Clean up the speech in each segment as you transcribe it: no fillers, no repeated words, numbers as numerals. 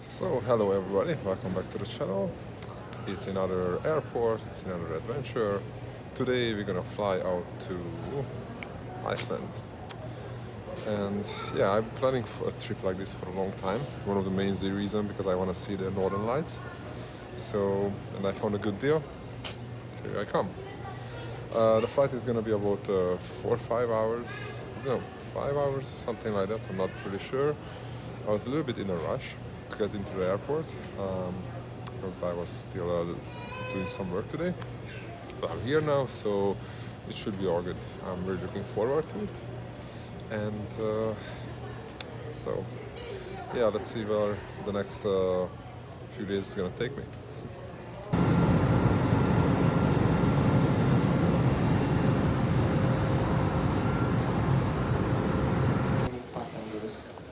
So hello everybody, welcome back to the channel. It's another airport, it's another adventure. Today we're gonna fly out to Iceland. And yeah, I'm planning for a trip like this for a long time. One of the main reasons because I want to see the Northern Lights. So, and I found a good deal. Here I come. The flight is gonna be about 4 or 5 hours. No, 5 hours, something like that. I'm not really sure. I was a little bit in a rush to get into the airport because I was still doing some work today. But I'm here now, so it should be all good. I'm really looking forward to it. And so, yeah, let's see where the next few days is gonna take me.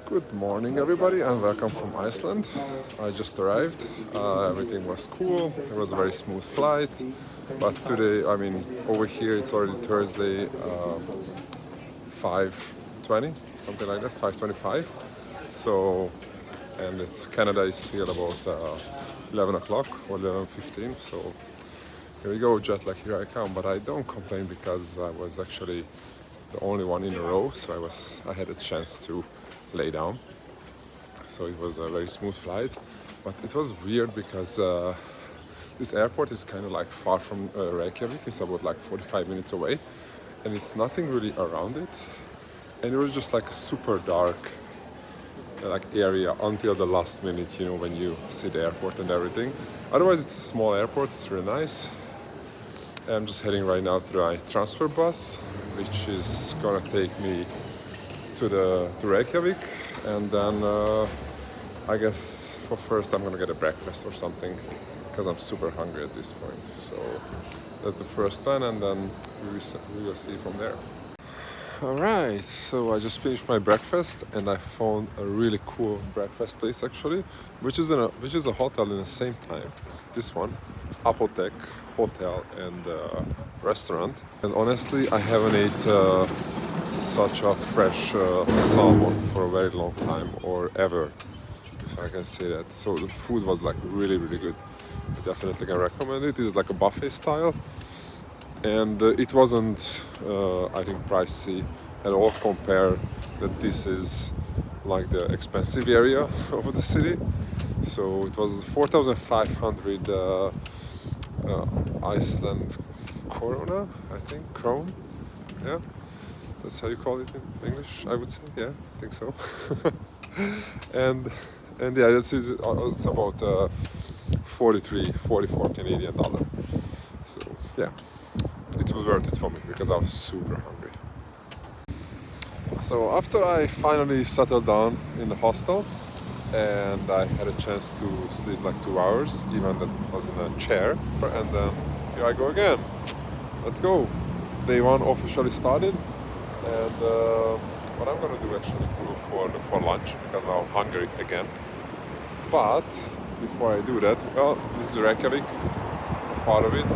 Good morning, everybody, and welcome from Iceland. I just arrived. Everything was cool. It was a very smooth flight. But today, I mean, over here it's already Thursday, 5:20, something like that, 5:25. So, and it's Canada is still about 11 o'clock or 11:15. So here we go, jet lag. Here I come. But I don't complain because I was actually the only one in a row, so I had a chance to lay down. So it was a very smooth flight, but it was weird because this airport is kind of like far from Reykjavik. It's about like 45 minutes away, and it's nothing really around it. And it was just like a super dark like area until the last minute, when you see the airport and everything. Otherwise, it's a small airport. It's really nice. I'm just heading right now to my transfer bus, which is gonna take me to Reykjavik, and then I guess for first I'm gonna get a breakfast or something because I'm super hungry at this point. So that's the first plan, and then we will see from there. All right, so I just finished my breakfast and I found a really cool breakfast place actually, which is a hotel in the same time. It's this one, Apotek Hotel and restaurant. And honestly, I haven't ate such a fresh salmon for a very long time, or ever, if I can say that. So the food was like really, really good. I definitely can recommend it. It's like a buffet style. And it wasn't, I think, pricey at all compared that this is like the expensive area of the city. So it was 4,500 Iceland corona, I think, krone. Yeah, that's how you call it in English, I would say. Yeah, I think so. and yeah, it's about 44 Canadian dollar. So yeah, it was worth it for me because I was super hungry. So after I finally settled down in the hostel and I had a chance to sleep like 2 hours, even that it was in a chair, and then here I go again. Let's go. Day one officially started, and what I'm gonna do actually go for lunch because now I'm hungry again. But before I do that, well, this is Reykjavik, part of it,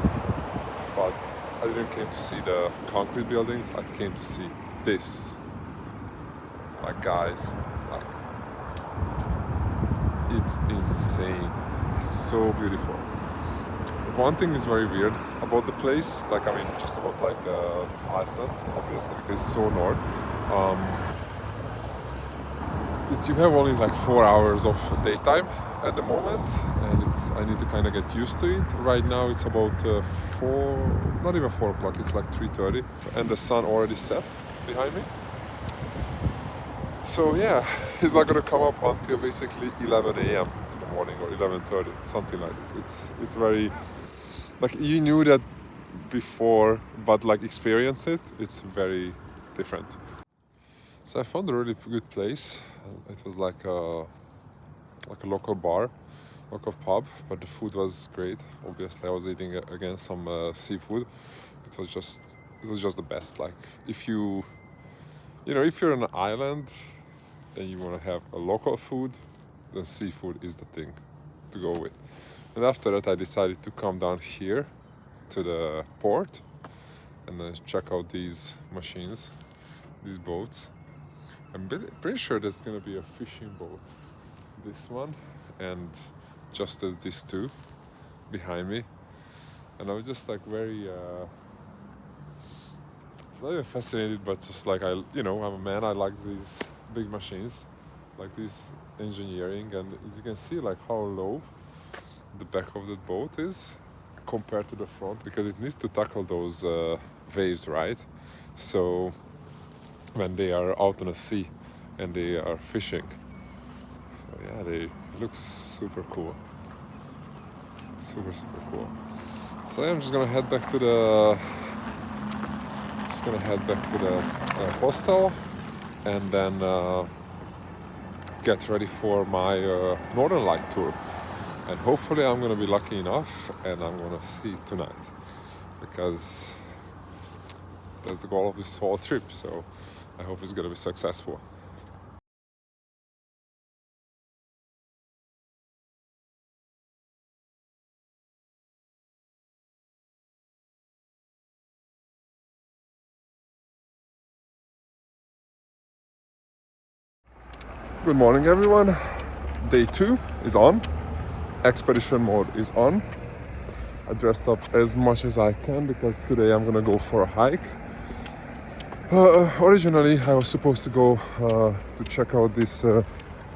but I didn't came to see the concrete buildings. I came to see this. Like guys, like it's insane. It's so beautiful. One thing is very weird about the place. Like I mean, just about like Iceland, obviously because it's so north. It's you have only like 4 hours of daytime at the moment, and I need to kind of get used to it. Right now it's about not even 4 o'clock. It's like 3:30, and the sun already set behind me. So yeah, it's not gonna come up until basically 11 a.m. in the morning or 11:30, something like this. It's very like you knew that before, but like experience it. It's very different. So I found a really good place. It was like a local bar, local pub, but the food was great. Obviously, I was eating again some seafood. It was just the best. Like if if you're on an island and you want to have a local food, then seafood is the thing to go with. And after that, I decided to come down here to the port and then check out these machines, these boats. I'm pretty sure there's gonna be a fishing boat. This one, and just as these two behind me, and I was just like very not even fascinated, but just like I'm a man. I like these big machines, like this engineering, and as you can see, like how low the back of the boat is compared to the front, because it needs to tackle those waves, right? So when they are out on the sea and they are fishing, so yeah, they look super cool, super cool. So I'm just gonna head back to the hostel, and then get ready for my Northern Light tour. And hopefully I'm gonna be lucky enough and I'm gonna see it tonight, because that's the goal of this whole trip. So I hope it's gonna be successful. Good morning, everyone. Day 2 is on. Expedition mode is on. I dressed up as much as I can because today I'm gonna go for a hike. Originally, I was supposed to go to check out this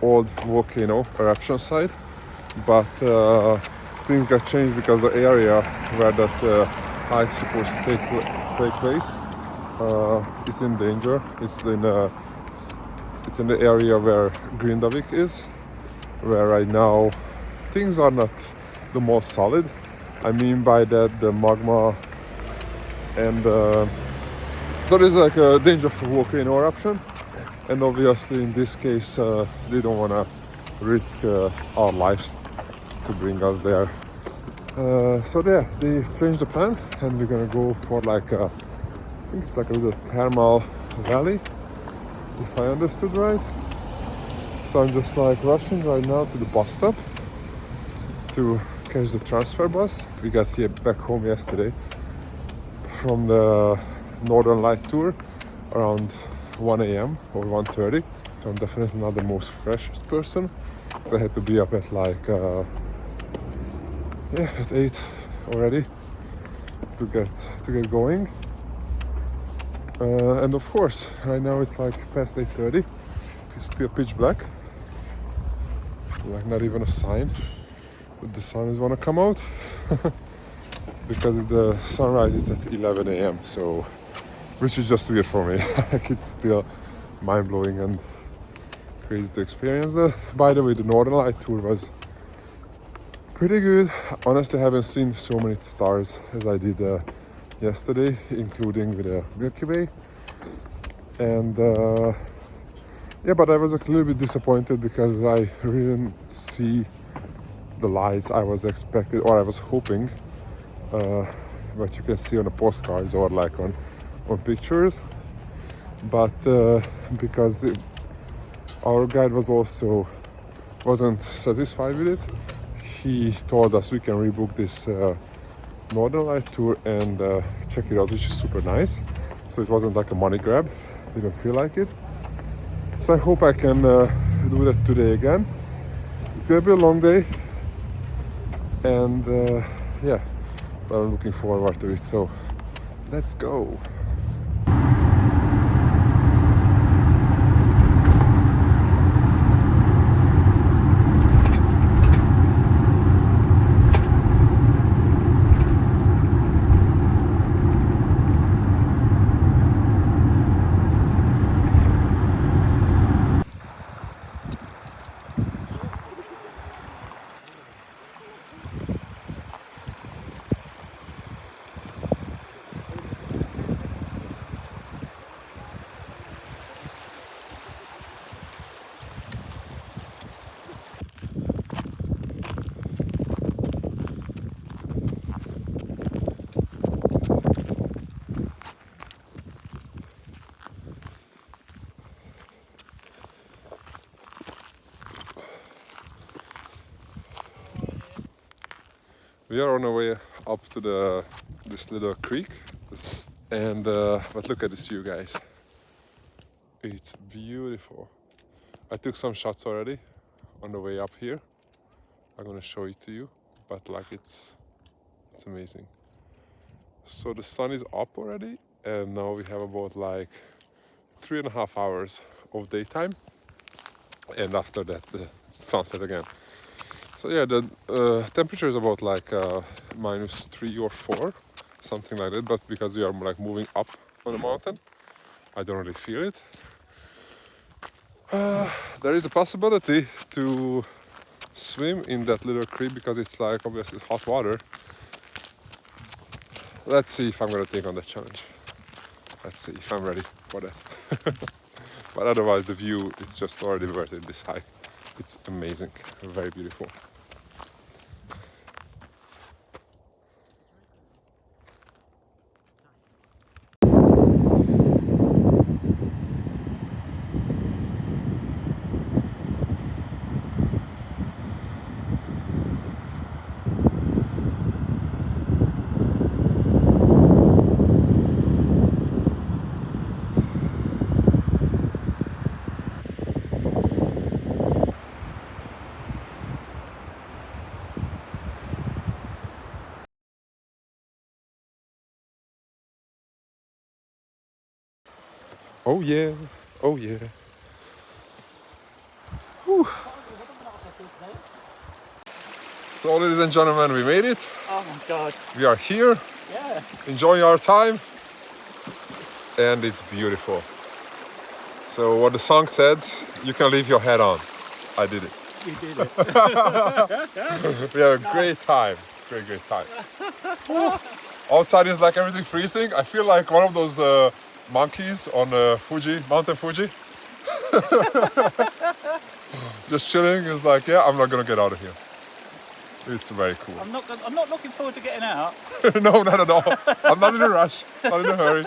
old volcano eruption site, but things got changed because the area where that hike is supposed to take place is in danger. It's in the area where Grindavik is, where right now things are not the most solid. I mean by that the magma, and so there's like a danger for volcano eruption, and obviously in this case they don't want to risk our lives to bring us there. So yeah, they changed the plan, and we're gonna go for like I think it's like a little thermal valley, if I understood right. So I'm just like rushing right now to the bus stop to catch the transfer bus. We got here back home yesterday from the Northern Light tour around 1 a.m. or 1:30. So I'm definitely not the most freshest person, so I had to be up at like at 8 already to get going. And of course, right now it's like past 8:30. It's still pitch black. Like not even a sign that the sun is gonna come out. Because the sunrise is at 11 a.m. So, which is just weird for me. Like it's still mind-blowing and crazy to experience that. By the way, the Northern Light tour was pretty good. Honestly, I haven't seen so many stars as I did yesterday, including with the Milky Way. And yeah, but I was a little bit disappointed because I didn't see the lights I was expected, or I was hoping, what you can see on the postcards or like on pictures. But because our guide wasn't satisfied with it, he told us we can rebook this Northern Light tour and check it out, which is super nice. So it wasn't like a money grab, didn't feel like it. So I hope I can do that today again. It's gonna be a long day, and yeah, but I'm looking forward to it. So let's go. We are on our way up to this little creek, and but look at this view, guys. It's beautiful. I took some shots already on the way up here, I'm gonna show it to you, but like it's amazing. So the sun is up already, and now we have about like 3.5 hours of daytime, and after that the sunset again. So yeah, the temperature is about like -3 or 4, something like that. But because we are like moving up on the mountain, I don't really feel it. There is a possibility to swim in that little creek because it's like obviously hot water. Let's see if I'm gonna take on that challenge. Let's see if I'm ready for that. But otherwise, the view is just already worth it. This hike, it's amazing, very beautiful. Oh yeah, oh yeah. Whew. So, ladies and gentlemen, we made it. Oh my god. We are here, Yeah. enjoying our time, and it's beautiful. So, what the song says, you can leave your head on. I did it. You did it. We had a great time. Great time. Whew. Outside is like everything freezing. I feel like one of those monkeys on Mountain Fuji. Just chilling. It's like, yeah, I'm not gonna get out of here. It's very cool. I'm not looking forward to getting out. No, not at all. I'm not in a rush. Not in a hurry.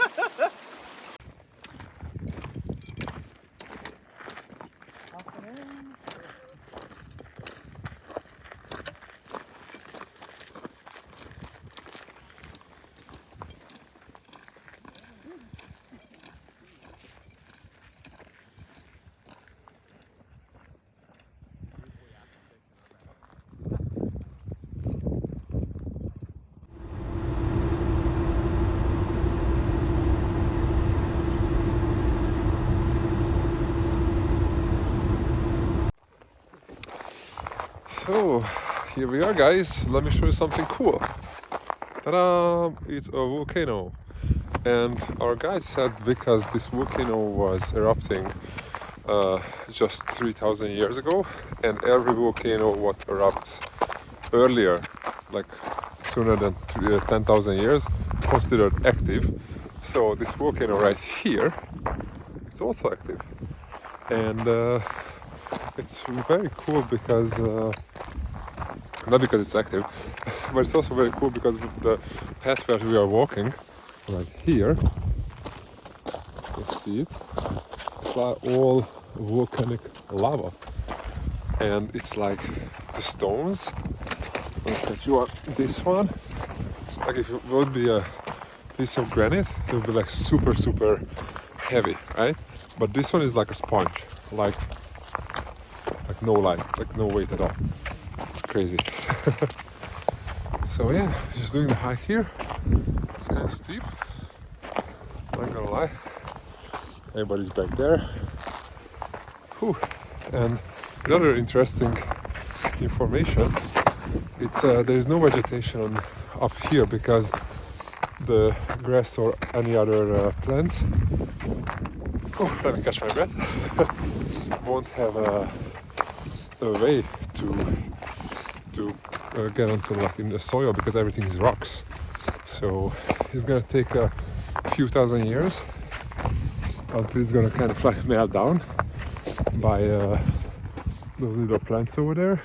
So, here we are, guys. Let me show you something cool. Ta-da! It's a volcano. And our guide said because this volcano was erupting just 3,000 years ago, and every volcano what erupts earlier, like sooner than 10,000 years, considered active. So this volcano right here, it's also active. And it's very cool because not because it's active, but it's also very cool because the path where we are walking, right here, let's see it, it's like all volcanic lava, and it's like the stones. If you want this one, like if it would be a piece of granite, it would be like super heavy, right? But this one is like a sponge, like no light, like no weight at all. It's crazy. So yeah, just doing the hike here. It's kind of steep, not gonna lie. Everybody's back there. Whew. And another interesting information, it's there is no vegetation up here because the grass or any other plants, let me catch my breath, won't have a way to get onto like in the soil because everything is rocks. So it's gonna take a few thousand years until it's gonna kind of like melt down by those little plants over there,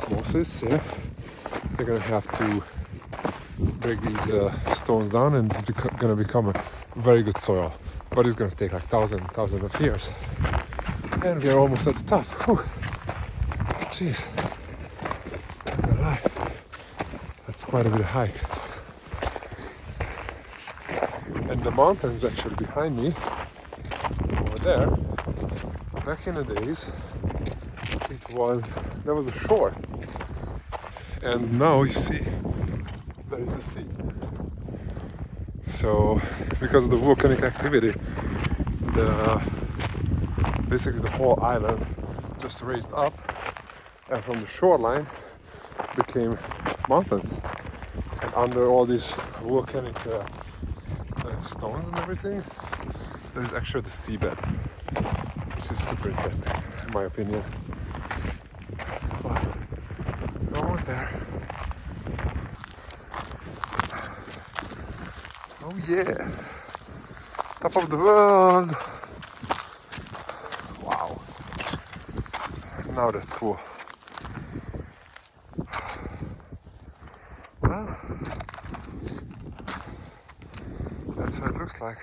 mosses. Yeah, they're gonna have to break these stones down, and it's gonna become a very good soil. But it's gonna take like thousands of years, and we are almost at the top. Whew. Jeez. That's quite a bit of hike. And the mountains actually behind me, over there, back in the days, it was there was a shore, and now you see there is a sea. So because of the volcanic activity, the basically the whole island just raised up, and from the shoreline became mountains, and under all these volcanic stones and everything, there is actually the seabed, which is super interesting in my opinion. Well, we're almost there. Oh yeah, top of the world. Wow, now that's cool. Well, that's what it looks like.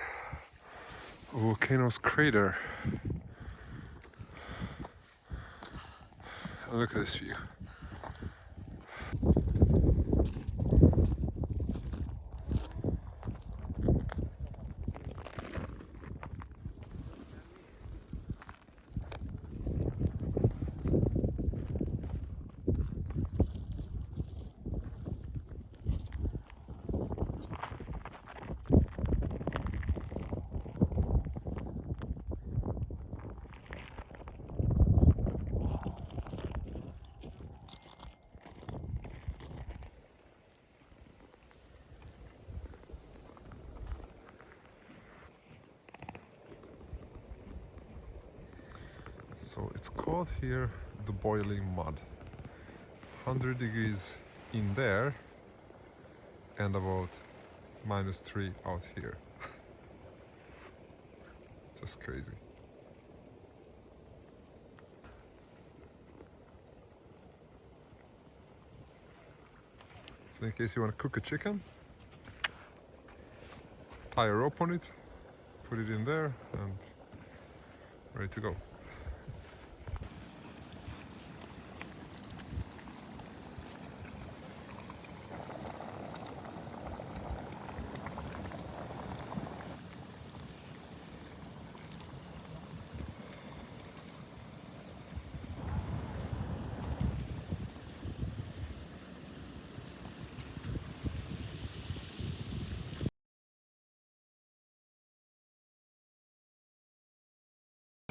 A volcano's crater. And look at this view. So it's called here the boiling mud. 100 degrees in there and about -3 out here. Just crazy. So in case you want to cook a chicken, tie a rope on it, put it in there and ready to go.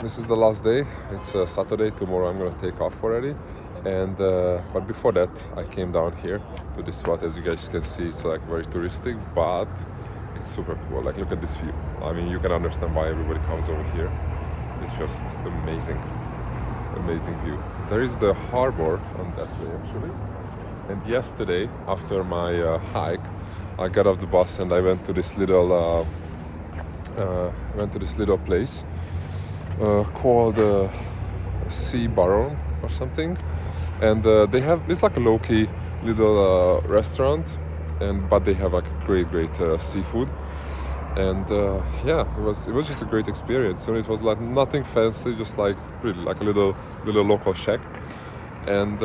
This is the last day. It's Saturday. Tomorrow I'm gonna take off already. And but before that, I came down here to this spot. As you guys can see, it's like very touristic, but it's super cool. Like, look at this view. I mean, you can understand why everybody comes over here. It's just amazing, amazing view. There is the harbor on that way actually. And yesterday, after my hike, I got off the bus and I went to this little place called Sea Baron or something, and they have, it's like a low-key little restaurant, but they have like great seafood, and yeah, it was just a great experience. So it was like nothing fancy, just like really like a little local shack. And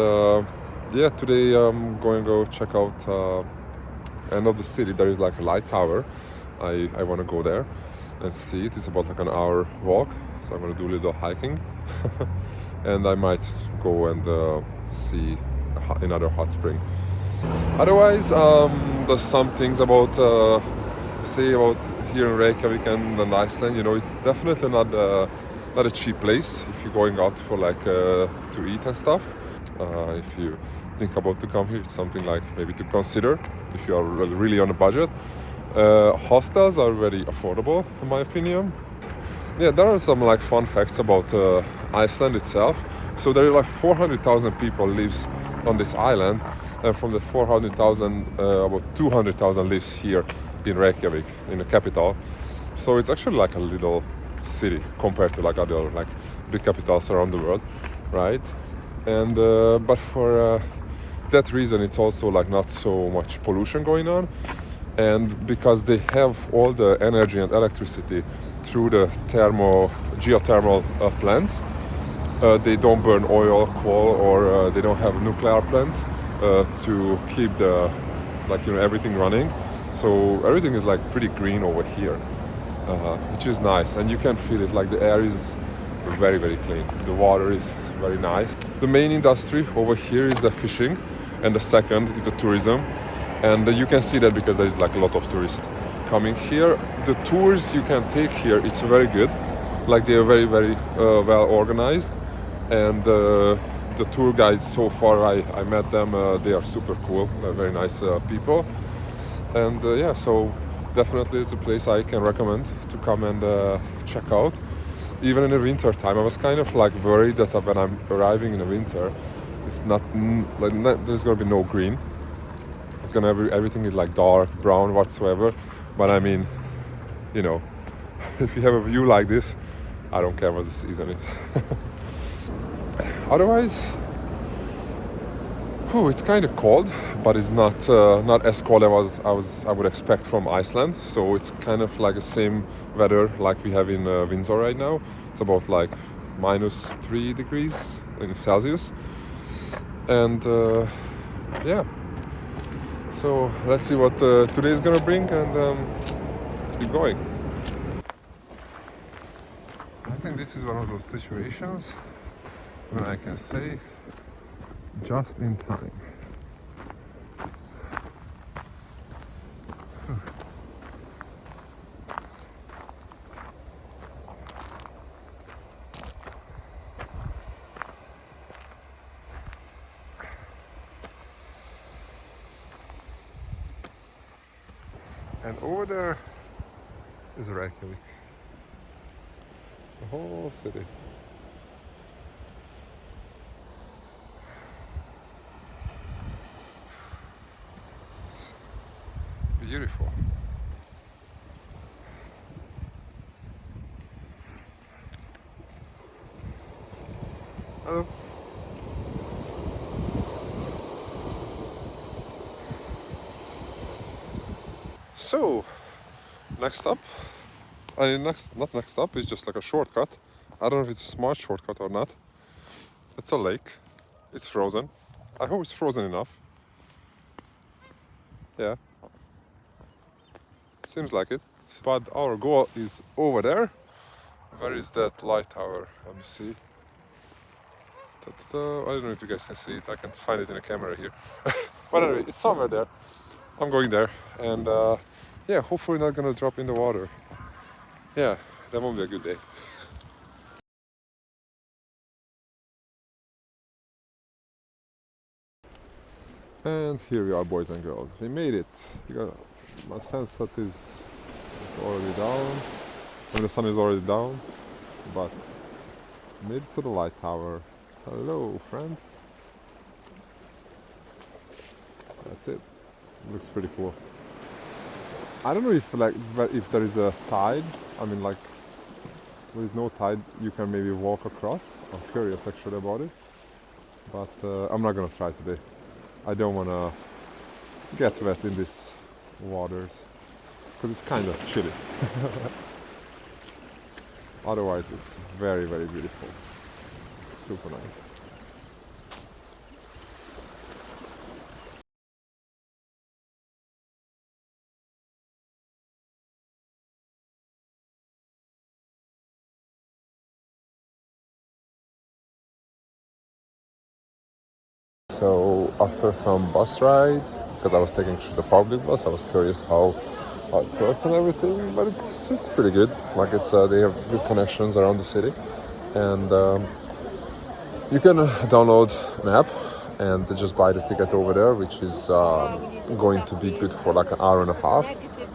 yeah, today I'm going to go check out end of the city. There is like a light tower. I want to go there and see it. It's about like an hour walk, so I'm gonna do a little hiking and I might go and see another hot spring. Otherwise, there's some things about say about here in Reykjavik and Iceland. You know, it's definitely not a cheap place if you're going out for like to eat and stuff. If you think about to come here, it's something like maybe to consider if you are really on a budget. Hostels are very affordable in my opinion. Yeah, there are some like fun facts about Iceland itself. So there are like 400,000 people lives on this island, and from the 400,000, about 200,000 lives here in Reykjavik, in the capital. So it's actually like a little city compared to like other like big capitals around the world, right? And but for that reason, it's also like not so much pollution going on. And because they have all the energy and electricity through the geothermal plants, they don't burn oil, coal, or they don't have nuclear plants to keep the everything running. So everything is like pretty green over here, which is nice, and you can feel it. Like the air is very clean. The water is very nice. The main industry over here is the fishing, and the second is the tourism. And you can see that because there is like a lot of tourists coming here. The tours you can take here, it's very good. Like they are very, very well organized. And the tour guides so far, I met them, they are super cool, they're very nice people. And yeah, so definitely it's a place I can recommend to come and check out. Even in the winter time, I was kind of like worried that when I'm arriving in the winter, it's there's gonna be no green. It's gonna everything is like dark brown whatsoever. But I mean, you know, if you have a view like this, I don't care what the season is. Otherwise, it's kind of cold, but it's not as cold as I would expect from Iceland. So it's kind of like the same weather like we have in Windsor right now. It's about like -3 degrees in Celsius, and yeah. So let's see what today is gonna bring, and let's keep going. I think this is one of those situations when I can say just in time. And over there is Reykjavik. The whole city. It's beautiful. Hello. So, next stop. Not next stop, it's just like a shortcut. I don't know if it's a smart shortcut or not. It's a lake. It's frozen. I hope it's frozen enough. Yeah. Seems like it. But our goal is over there. Where is that light tower? Let me see. I don't know if you guys can see it. I can't find it in the camera here. But anyway, it's somewhere there. I'm going there, and yeah, hopefully not gonna drop in the water. Yeah, that won't be a good day. And here we are, boys and girls. We made it. My sunset is already down. When the sun is already down, but made it to the light tower. Hello, friend. That's it. Looks pretty cool. I don't know if there is a tide. I mean, like, there is no tide. You can maybe walk across. I'm curious actually about it, but I'm not gonna try today. I don't wanna get wet in these waters because it's kind of chilly. Otherwise, it's very, very beautiful. Super nice. So after some bus ride, because I was taking the public bus, I was curious how it works and everything, but it's pretty good. Like they have good connections around the city, and you can download an app and just buy the ticket over there, which is going to be good for like an hour and a half.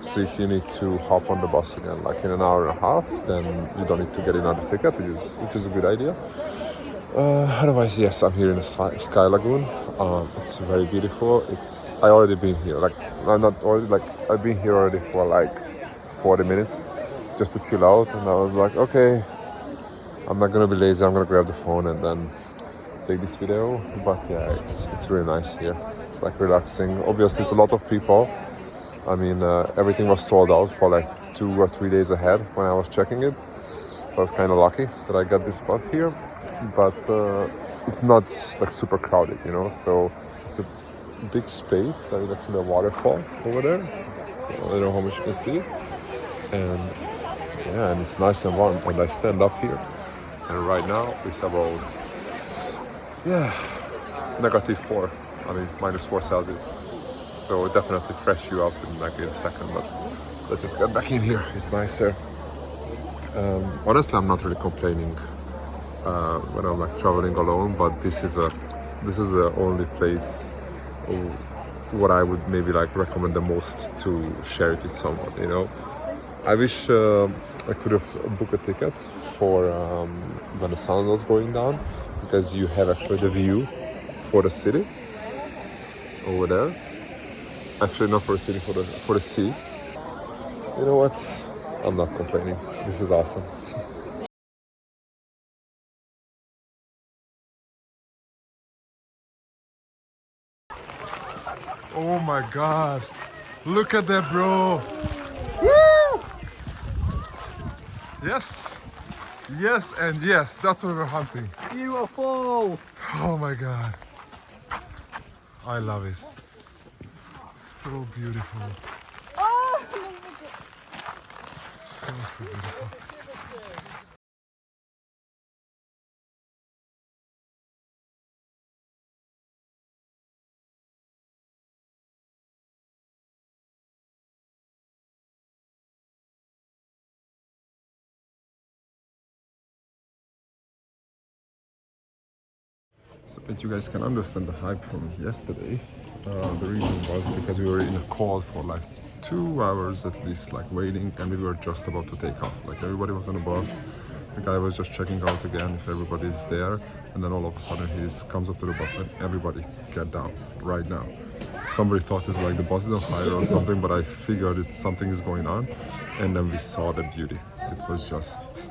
So if you need to hop on the bus again, like in an hour and a half, then you don't need to get another ticket, which is a good idea. Otherwise, yes, I'm here in the Sky Lagoon. It's very beautiful. I already been here. Like I'm not already like I've been here already for like 40 minutes just to chill out. And I was like, okay, I'm not gonna be lazy. I'm gonna grab the phone and then take this video. But yeah, it's really nice here. It's like relaxing. Obviously, it's a lot of people. I mean, everything was sold out for like 2 or 3 days ahead when I was checking it. So I was kind of lucky that I got this spot here. But it's not like super crowded, you know. So it's a big space. There is actually a waterfall over there. So I don't know how much you can see it. And yeah, and it's nice and warm. And I stand up here, and right now it's about Yeah, -4. I mean, -4 Celsius. So it definitely fresh you up in like a second. But let's just get back in here. It's nicer. Honestly, I'm not really complaining when I'm like traveling alone. But this is the only place what I would maybe like recommend the most to share it with someone. You know, I wish I could have booked a ticket for when the sun was going down, because you have actually the view for the city over there. Actually, not for the city, for the sea. You know what? I'm not complaining. This is awesome. Oh my God! Look at that, bro! Woo! Yes, yes, and yes. That's what we're hunting. Beautiful. Oh my God! I love it. So beautiful. So beautiful. So that you guys can understand the hype from yesterday, the reason was because we were in a call for like 2 hours at least, like waiting, and we were just about to take off. Like everybody was on the bus, the guy was just checking out again if everybody's there, and then all of a sudden he comes up to the bus and everybody get down right now. Somebody thought it's like the bus is on fire or something, but I figured it's something is going on, and then we saw the beauty. It was just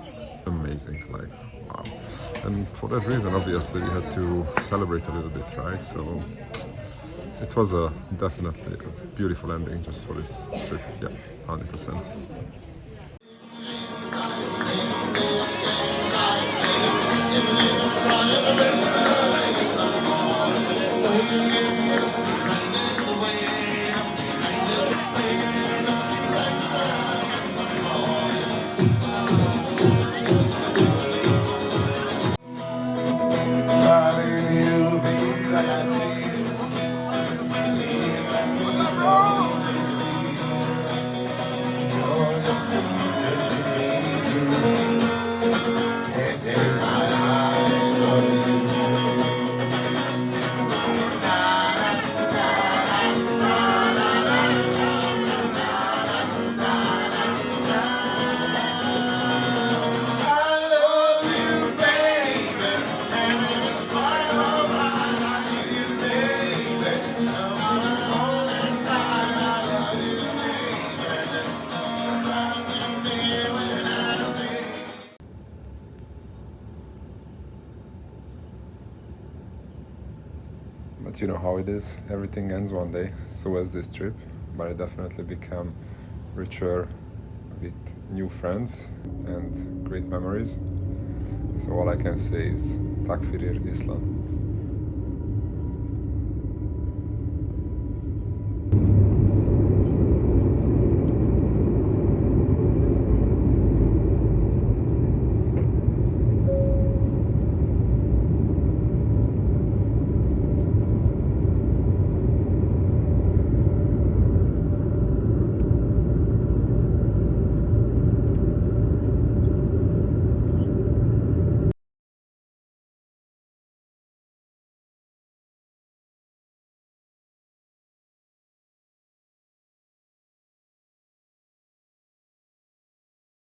amazing, like wow. And for that reason, obviously, we had to celebrate a little bit, right? So it was a definitely a beautiful ending just for this trip. Yeah, 100%. But you know how it is, everything ends one day, so as this trip, but I definitely become richer with new friends and great memories. So all I can say is tack fyrir Iceland.